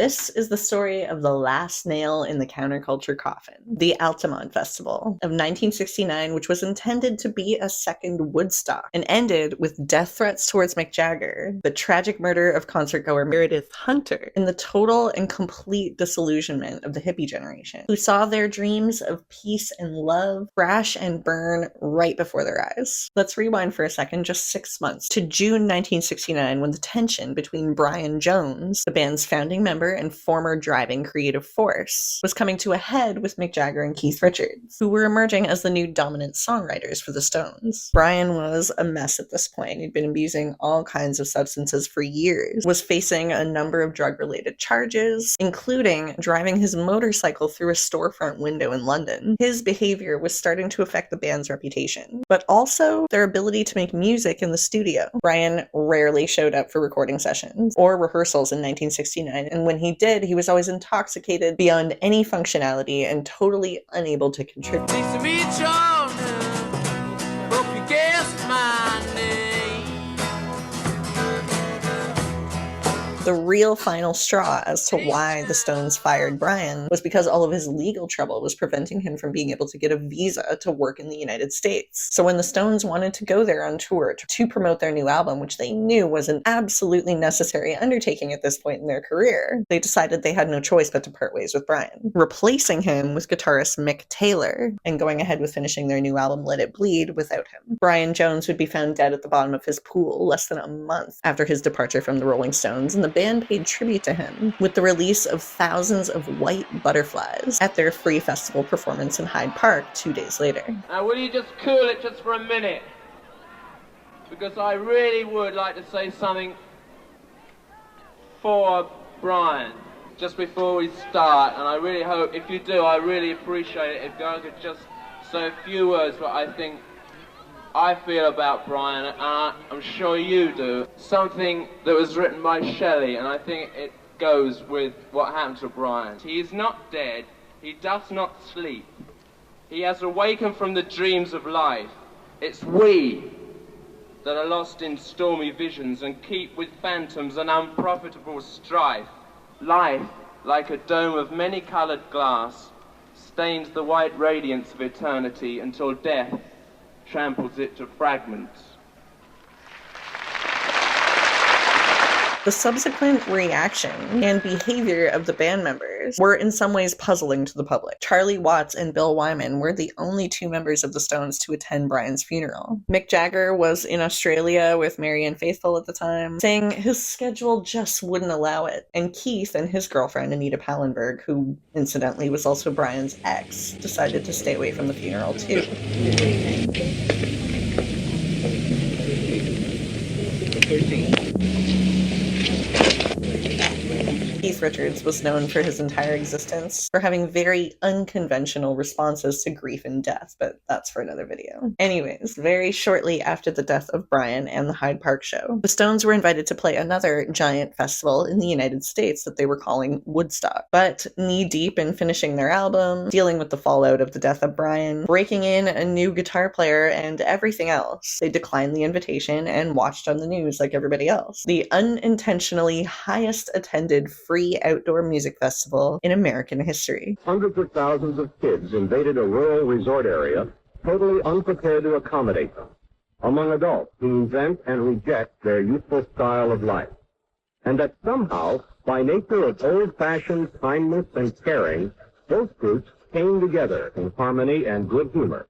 This is the story of the last nail in the counterculture coffin, the Altamont Festival of 1969, which was intended to be a second Woodstock, and ended with death threats towards Mick Jagger, the tragic murder of concertgoer Meredith Hunter, and the total and complete disillusionment of the hippie generation, who saw their dreams of peace and love crash and burn right before their eyes. Let's rewind for a second, just 6 months, to June 1969, when the tension between Brian Jones, the band's founding member and former driving creative force, was coming to a head with Mick Jagger and Keith Richards, who were emerging as the new dominant songwriters for the Stones. Brian was a mess at this point. He'd been abusing all kinds of substances for years, was facing a number of drug-related charges, including driving his motorcycle through a storefront window in London. His behavior was starting to affect the band's reputation, but also their ability to make music in the studio. Brian rarely showed up for recording sessions or rehearsals in 1969, and when he did, he was always intoxicated beyond any functionality and totally unable to contribute. Nice to meet you, hope you guessed my name. The real final straw as to why the Stones fired Brian was because all of his legal trouble was preventing him from being able to get a visa to work in the United States. So when the Stones wanted to go there on tour to promote their new album, which they knew was an absolutely necessary undertaking at this point in their career, they decided they had no choice but to part ways with Brian, replacing him with guitarist Mick Taylor and going ahead with finishing their new album Let It Bleed without him. Brian Jones would be found dead at the bottom of his pool less than a month after his departure from the Rolling Stones, and the band paid tribute to him with the release of thousands of white butterflies at their free festival performance in Hyde Park 2 days later. Now will you just cool it just for a minute? Because I really would like to say something for Brian just before we start, and I really hope, if you do, I really appreciate it if I could just say a few words what I feel about Brian, and I'm sure you do. Something that was written by Shelley, and I think it goes with what happened to Brian. He is not dead, he does not sleep. He has awakened from the dreams of life. It's we that are lost in stormy visions and keep with phantoms and unprofitable strife. Life, like a dome of many-coloured glass, stains the white radiance of eternity until death tramples it to fragments. The subsequent reaction and behavior of the band members were in some ways puzzling to the public. Charlie Watts and Bill Wyman were the only two members of the Stones to attend Brian's funeral. Mick Jagger was in Australia with Mary and Faithful at the time, saying his schedule just wouldn't allow it. And Keith and his girlfriend, Anita Pallenberg, who incidentally was also Brian's ex, decided to stay away from the funeral too. Keith Richards was known for his entire existence for having very unconventional responses to grief and death, but that's for another video. Anyways, very shortly after the death of Brian and the Hyde Park show, the Stones were invited to play another giant festival in the United States that they were calling Woodstock. But knee-deep in finishing their album, dealing with the fallout of the death of Brian, breaking in a new guitar player, and everything else, they declined the invitation and watched on the news like everybody else. The unintentionally highest attended free outdoor music festival in American history. Hundreds of thousands of kids invaded a rural resort area, totally unprepared to accommodate them, among adults who resent and reject their youthful style of life. And that somehow, by nature of old-fashioned kindness and caring, both groups came together in harmony and good humor,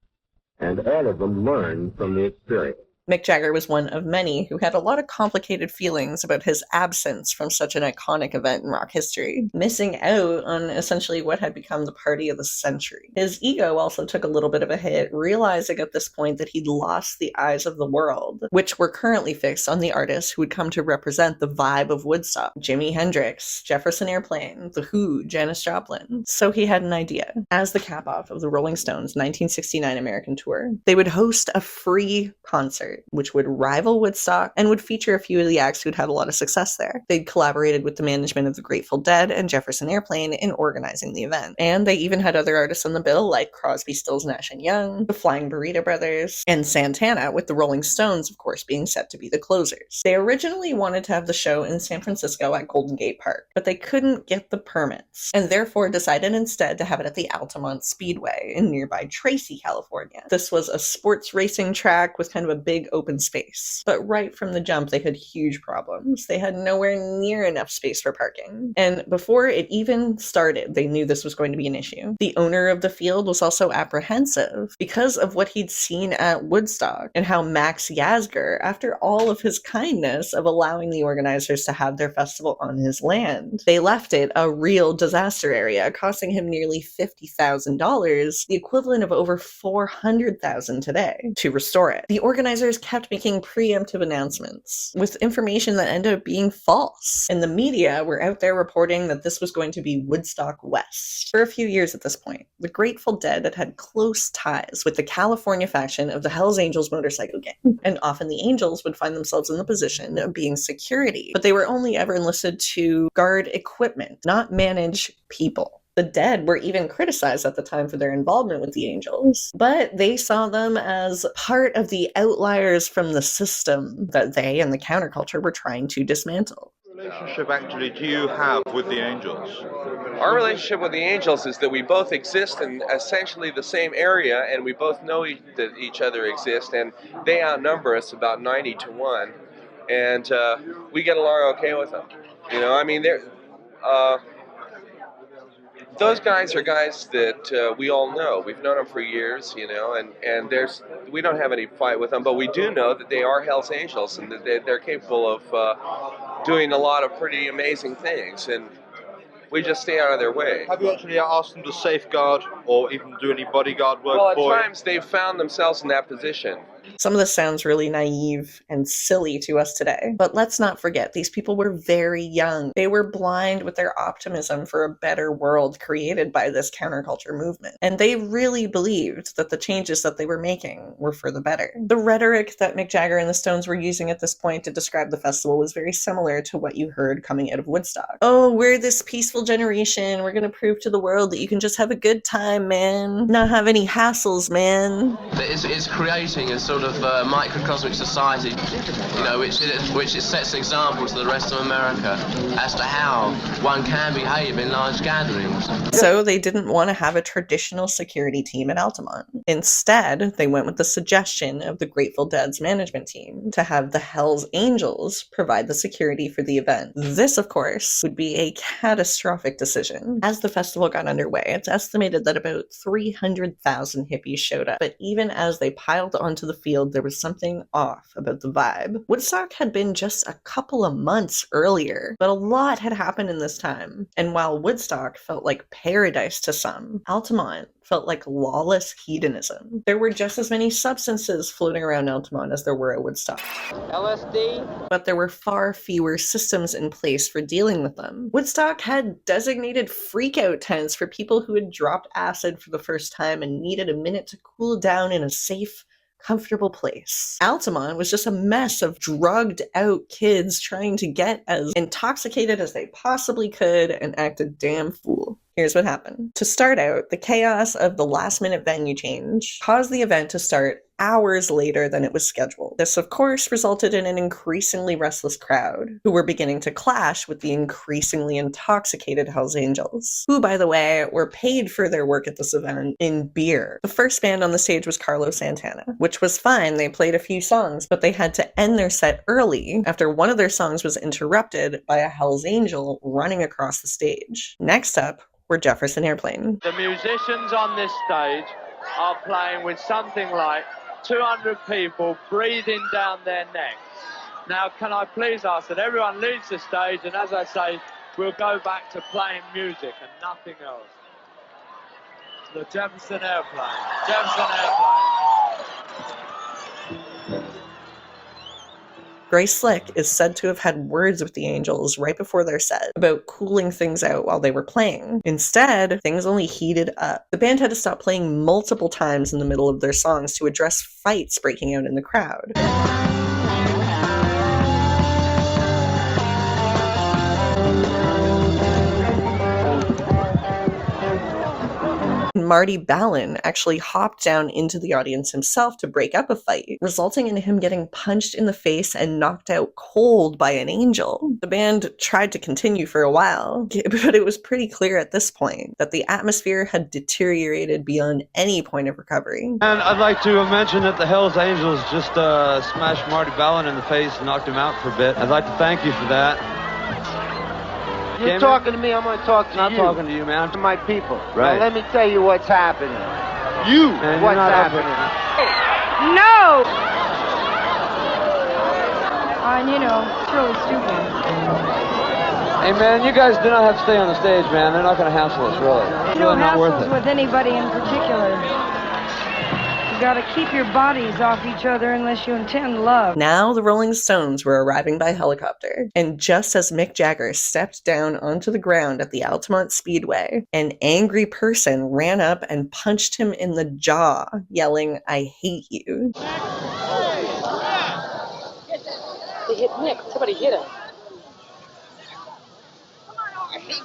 and all of them learned from the experience. Mick Jagger was one of many who had a lot of complicated feelings about his absence from such an iconic event in rock history, missing out on essentially what had become the party of the century. His ego also took a little bit of a hit, realizing at this point that he'd lost the eyes of the world, which were currently fixed on the artists who would come to represent the vibe of Woodstock: Jimi Hendrix, Jefferson Airplane, The Who, Janis Joplin. So he had an idea. As the cap-off of the Rolling Stones' 1969 American tour, they would host a free concert Concert, which would rival Woodstock and would feature a few of the acts who'd had a lot of success there. They'd collaborated with the management of the Grateful Dead and Jefferson Airplane in organizing the event. And they even had other artists on the bill like Crosby, Stills, Nash Young, the Flying Burrito Brothers, and Santana, with the Rolling Stones, of course, being set to be the closers. They originally wanted to have the show in San Francisco at Golden Gate Park, but they couldn't get the permits, and therefore decided instead to have it at the Altamont Speedway in nearby Tracy, California. This was a sports racing track with kind of a big open space. But right from the jump, they had huge problems. They had nowhere near enough space for parking. And before it even started, they knew this was going to be an issue. The owner of the field was also apprehensive because of what he'd seen at Woodstock and how Max Yasgur, after all of his kindness of allowing the organizers to have their festival on his land, they left it a real disaster area, costing him nearly $50,000, the equivalent of over $400,000 today, to restore it. The organizers kept making preemptive announcements with information that ended up being false, and the media were out there reporting that this was going to be Woodstock West. For a few years at this point, the Grateful Dead had close ties with the California faction of the Hells Angels motorcycle gang, and often the Angels would find themselves in the position of being security, but they were only ever enlisted to guard equipment, not manage people. The Dead were even criticized at the time for their involvement with the Angels, but they saw them as part of the outliers from the system that they and the counterculture were trying to dismantle. What relationship actually do you have with the Angels? Our relationship with the Angels is that we both exist in essentially the same area, and we both know that each other exist, and they outnumber us about 90-1, and we get along okay with them. You know, I mean, those guys are guys that we all know. We've known them for years, you know, and we don't have any fight with them, but we do know that they are Hell's Angels and that they're capable of doing a lot of pretty amazing things, and we just stay out of their way. Have you actually asked them to safeguard or even do any bodyguard work for you? Well, at times they've found themselves in that position. Some of this sounds really naive and silly to us today, but let's not forget these people were very young. They were blind with their optimism for a better world created by this counterculture movement, and they really believed that the changes that they were making were for the better. The rhetoric that Mick Jagger and the Stones were using at this point to describe the festival was very similar to what you heard coming out of Woodstock. Oh, we're this peaceful generation. We're going to prove to the world that you can just have a good time, man. Not have any hassles, man. It's creating a sort of microcosmic society, you know, which it sets an example to the rest of America as to how one can behave in large gatherings. So they didn't want to have a traditional security team at Altamont. Instead, they went with the suggestion of the Grateful Dead's management team to have the Hells Angels provide the security for the event. This, of course, would be a catastrophic decision. As the festival got underway, it's estimated that about 300,000 hippies showed up, but even as they piled onto the field, there was something off about the vibe. Woodstock had been just a couple of months earlier, but a lot had happened in this time. And while Woodstock felt like paradise to some, Altamont felt like lawless hedonism. There were just as many substances floating around Altamont as there were at Woodstock. LSD? But there were far fewer systems in place for dealing with them. Woodstock had designated freakout tents for people who had dropped acid for the first time and needed a minute to cool down in a safe, comfortable place. Altamont was just a mess of drugged out kids trying to get as intoxicated as they possibly could and act a damn fool. Here's what happened. To start out, the chaos of the last-minute venue change caused the event to start hours later than it was scheduled. This, of course, resulted in an increasingly restless crowd, who were beginning to clash with the increasingly intoxicated Hells Angels, who, by the way, were paid for their work at this event in beer. The first band on the stage was Carlos Santana, which was fine. They played a few songs, but they had to end their set early after one of their songs was interrupted by a Hells Angel running across the stage. Next up were Jefferson Airplane. The musicians on this stage are playing with something like 200 people breathing down their necks. Now, can I please ask that everyone leaves the stage, and as I say, we'll go back to playing music and nothing else. The Jefferson Airplane. Jefferson Airplane. Grace Slick is said to have had words with the Angels right before their set about cooling things out while they were playing. Instead, things only heated up. The band had to stop playing multiple times in the middle of their songs to address fights breaking out in the crowd. Marty Balin actually hopped down into the audience himself to break up a fight, resulting in him getting punched in the face and knocked out cold by an angel. The band tried to continue for a while, but it was pretty clear at this point that the atmosphere had deteriorated beyond any point of recovery. And I'd like to mention that the Hells Angels just smashed Marty Balin in the face and knocked him out for a bit. I'd like to thank you for that. You're talking to me, I'm going to talk to you. I'm not talking to you, man. To my people. Right. Now, let me tell you what's happening. Man, what's happening. No! And, you know, it's really stupid. Hey, man, you guys do not have to stay on the stage, man. They're not going to hassle us, really. It's No really not worth hassles it. with anybody in particular. You gotta keep your bodies off each other unless you intend love. Now the Rolling Stones were arriving by helicopter, and just as Mick Jagger stepped down onto the ground at the Altamont Speedway, an angry person ran up and punched him in the jaw, yelling, "I hate you." They hit Mick. Somebody hit him. I hate you.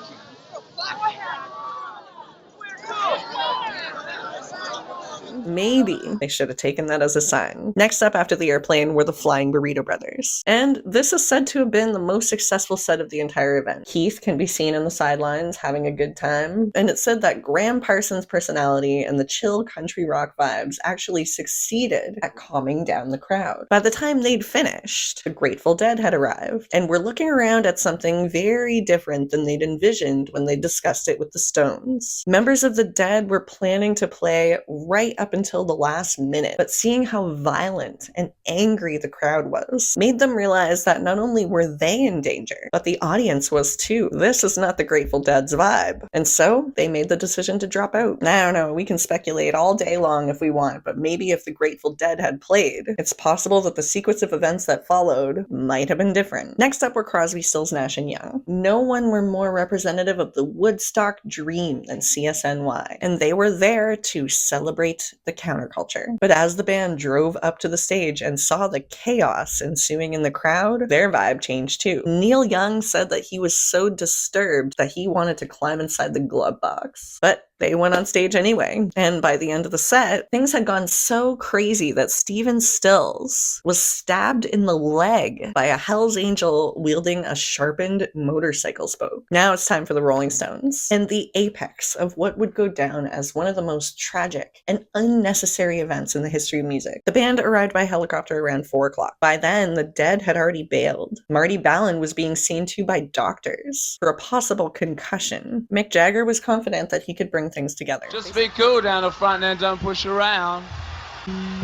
Maybe they should have taken that as a sign. Next up after the Airplane were the Flying Burrito Brothers. And this is said to have been the most successful set of the entire event. Keith can be seen in the sidelines having a good time, and it's said that Graham Parsons' personality and the chill country rock vibes actually succeeded at calming down the crowd. By the time they'd finished, the Grateful Dead had arrived, and were looking around at something very different than they'd envisioned when they discussed it with the Stones. Members of the Dead were planning to play right up until the last minute, but seeing how violent and angry the crowd was made them realize that not only were they in danger, but the audience was too. This is not the Grateful Dead's vibe. And so they made the decision to drop out. I don't know, we can speculate all day long if we want, but maybe if the Grateful Dead had played, it's possible that the sequence of events that followed might have been different. Next up were Crosby, Stills, Nash Young. No one were more representative of the Woodstock dream than CSNY, and they were there to celebrate the counterculture. But as the band drove up to the stage and saw the chaos ensuing in the crowd, their vibe changed too. Neil Young said that he was so disturbed that he wanted to climb inside the glove box. But they went on stage anyway, and by the end of the set, things had gone so crazy that Stephen Stills was stabbed in the leg by a Hell's Angel wielding a sharpened motorcycle spoke. Now it's time for the Rolling Stones, and the apex of what would go down as one of the most tragic and unnecessary events in the history of music. The band arrived by helicopter around 4 o'clock. By then, the Dead had already bailed. Marty Balin was being seen to by doctors for a possible concussion. Mick Jagger was confident that he could bring things together. Just be cool down the front and don't push around.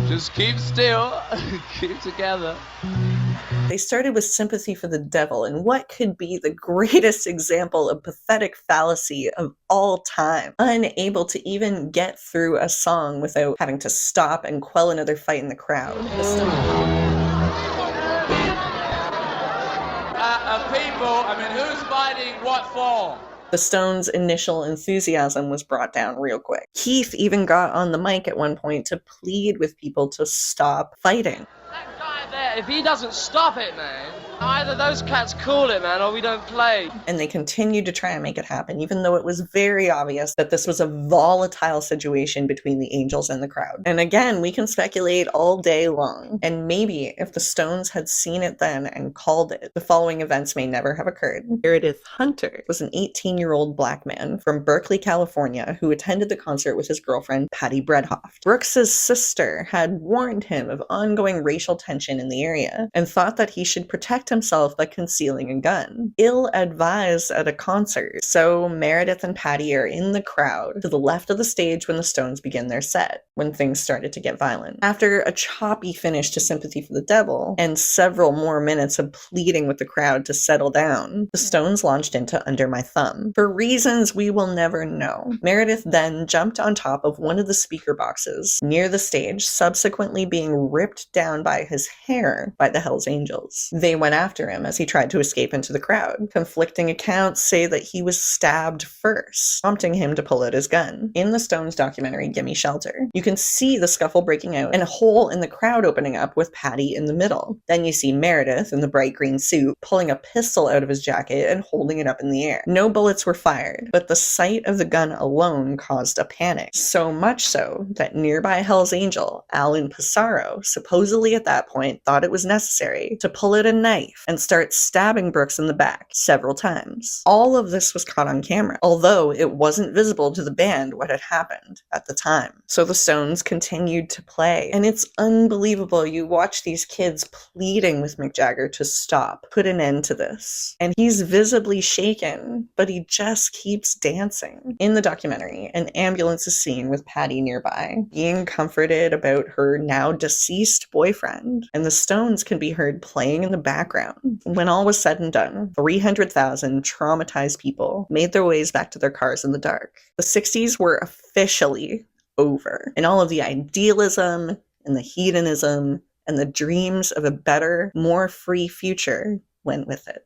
Just keep still, keep together. They started with Sympathy for the Devil, and what could be the greatest example of pathetic fallacy of all time, unable to even get through a song without having to stop and quell another fight in the crowd. People, who's fighting what for? The Stones' initial enthusiasm was brought down real quick. Keith even got on the mic at one point to plead with people to stop fighting. That guy there, if he doesn't stop it, man, either those cats call it, man, or we don't play. And they continued to try and make it happen, even though it was very obvious that this was a volatile situation between the Angels and the crowd. And again, we can speculate all day long. And maybe if the Stones had seen it then and called it, the following events may never have occurred. Meredith Hunter was an 18-year-old black man from Berkeley, California, who attended the concert with his girlfriend, Patty Bredhoft. Brooks's sister had warned him of ongoing racial tension in the area and thought that he should protect himself by concealing a gun. Ill-advised at a concert, so Meredith and Patty are in the crowd to the left of the stage when the Stones begin their set, when things started to get violent. After a choppy finish to Sympathy for the Devil, and several more minutes of pleading with the crowd to settle down, the Stones launched into Under My Thumb. For reasons we will never know, Meredith then jumped on top of one of the speaker boxes near the stage, subsequently being ripped down by his hair by the Hells Angels. They went after him as he tried to escape into the crowd. Conflicting accounts say that he was stabbed first, prompting him to pull out his gun. In the Stones documentary, Gimme Shelter, you can see the scuffle breaking out and a hole in the crowd opening up with Patty in the middle. Then you see Meredith in the bright green suit pulling a pistol out of his jacket and holding it up in the air. No bullets were fired, but the sight of the gun alone caused a panic. So much so that nearby Hell's Angel, Alan Pissarro, supposedly at that point thought it was necessary to pull out a knife and start stabbing Brooks in the back several times. All of this was caught on camera, although it wasn't visible to the band what had happened at the time. So the Stones continued to play, and it's unbelievable. You watch these kids pleading with Mick Jagger to stop, put an end to this. And he's visibly shaken, but he just keeps dancing. In the documentary, an ambulance is seen with Patty nearby, being comforted about her now deceased boyfriend, and the Stones can be heard playing in the background. When all was said and done, 300,000 traumatized people made their ways back to their cars in the dark. The 60s were officially over, and all of the idealism and the hedonism and the dreams of a better, more free future went with it.